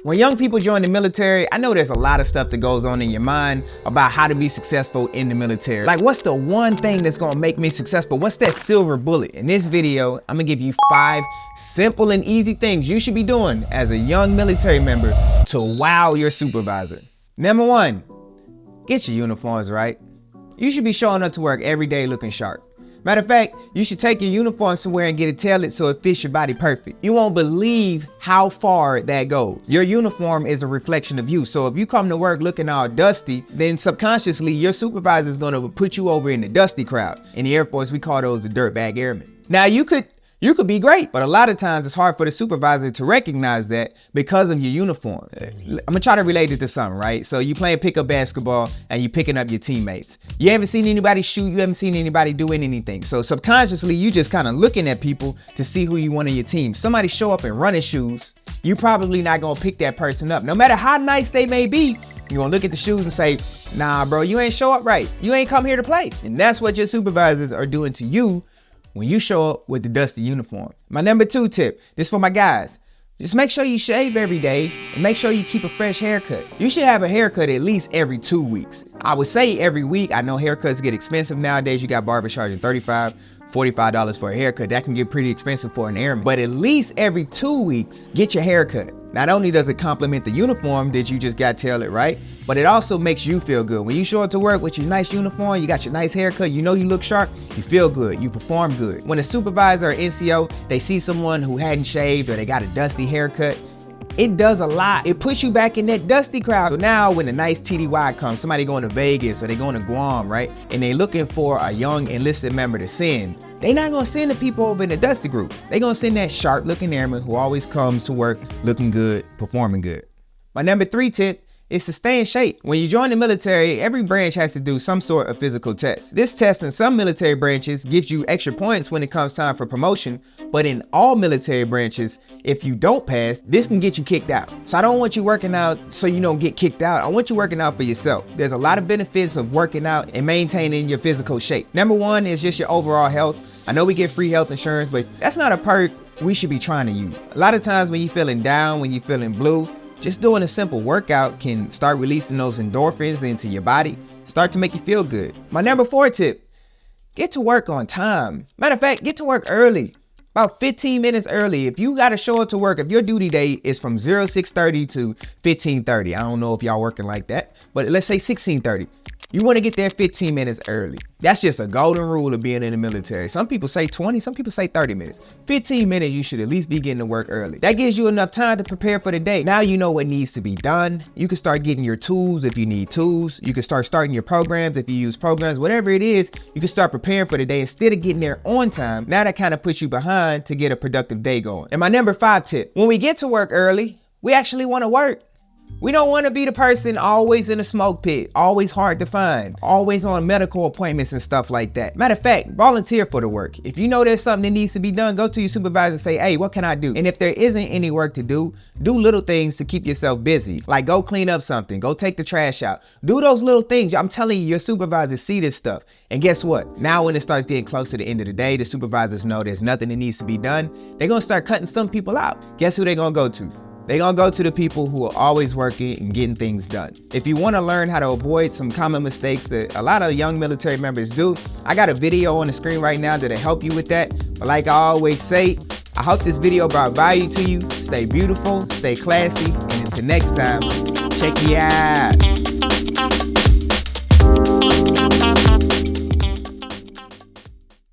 When young people join the military, I know there's a lot of stuff that goes on in your mind about how to be successful in the military. Like, what's the one thing that's gonna make me successful? What's that silver bullet? In this video, I'm gonna give you 5 simple and easy things you should be doing as a young military member to wow your supervisor. Number 1, get your uniforms right. You should be showing up to work every day looking sharp. Matter of fact, you should take your uniform somewhere and get it tailored so it fits your body perfect. You won't believe how far that goes. Your uniform is a reflection of you. So if you come to work looking all dusty, then subconsciously your supervisor is gonna put you over in the dusty crowd. In the Air Force, we call those the dirtbag airmen. Now you could be great, but a lot of times it's hard for the supervisor to recognize that because of your uniform. I'm gonna try to relate it to something, right? So you playing pickup basketball and you picking up your teammates. You haven't seen anybody shoot, you haven't seen anybody doing anything. So subconsciously, you just kind of looking at people to see who you want on your team. Somebody show up in running shoes, you probably not gonna pick that person up. No matter how nice they may be, you're gonna look at the shoes and say, nah, bro, you ain't show up right. You ain't come here to play. And that's what your supervisors are doing to you when you show up with the dusty uniform. My number 2 tip, this for my guys. Just make sure you shave every day and make sure you keep a fresh haircut. You should have a haircut at least every 2 weeks. I would say every week. I know haircuts get expensive nowadays. You got barbers charging $35, $45 for a haircut. That can get pretty expensive for an airman. But at least every 2 weeks, get your haircut. Not only does it complement the uniform that you just got tailored, right? But it also makes you feel good. When you show up to work with your nice uniform, you got your nice haircut, you know you look sharp, you feel good, you perform good. When a supervisor or NCO, they see someone who hadn't shaved or they got a dusty haircut, it does a lot. It puts you back in that dusty crowd. So now when a nice TDY comes, somebody going to Vegas or they going to Guam, right? And they looking for a young enlisted member to send, they not gonna send the people over in the dusty group. They gonna send that sharp looking airman who always comes to work looking good, performing good. My number 3 tip is to stay in shape. When you join the military, every branch has to do some sort of physical test. This test in some military branches gives you extra points when it comes time for promotion, but in all military branches, if you don't pass, this can get you kicked out. So I don't want you working out so you don't get kicked out. I want you working out for yourself. There's a lot of benefits of working out and maintaining your physical shape. Number 1 is just your overall health. I know we get free health insurance, but that's not a perk we should be trying to use. A lot of times when you're feeling down, when you're feeling blue, just doing a simple workout can start releasing those endorphins into your body, start to make you feel good. My number 4 tip, get to work on time. Matter of fact, get to work early, about 15 minutes early. If you gotta show up to work, if your duty day is from 06:30 to 15:30, I don't know if y'all working like that, but let's say 16:30. You want to get there 15 minutes early. That's just a golden rule of being in the military. Some people say 20, some people say 30 minutes. 15 minutes, you should at least be getting to work early. That gives you enough time to prepare for the day. Now you know what needs to be done. You can start getting your tools if you need tools. You can start starting your programs if you use programs. Whatever it is, you can start preparing for the day instead of getting there on time. Now that kind of puts you behind to get a productive day going. And my number 5 tip, when we get to work early, we actually want to work. We don't want to be the person always in the smoke pit, always hard to find, always on medical appointments and stuff like that. Matter of fact, volunteer for the work. If you know there's something that needs to be done, go to your supervisor and say, hey, what can I do? And if there isn't any work to do little things to keep yourself busy. Like go clean up something, go take the trash out. Do those little things. I'm telling you, your supervisors see this stuff. And guess what? Now when it starts getting close to the end of the day, the supervisors know there's nothing that needs to be done. They're going to start cutting some people out. Guess who they're going to go to? They're gonna go to the people who are always working and getting things done. If you wanna learn how to avoid some common mistakes that a lot of young military members do, I got a video on the screen right now that'll help you with that. But like I always say, I hope this video brought value to you. Stay beautiful, stay classy, and until next time, check me out.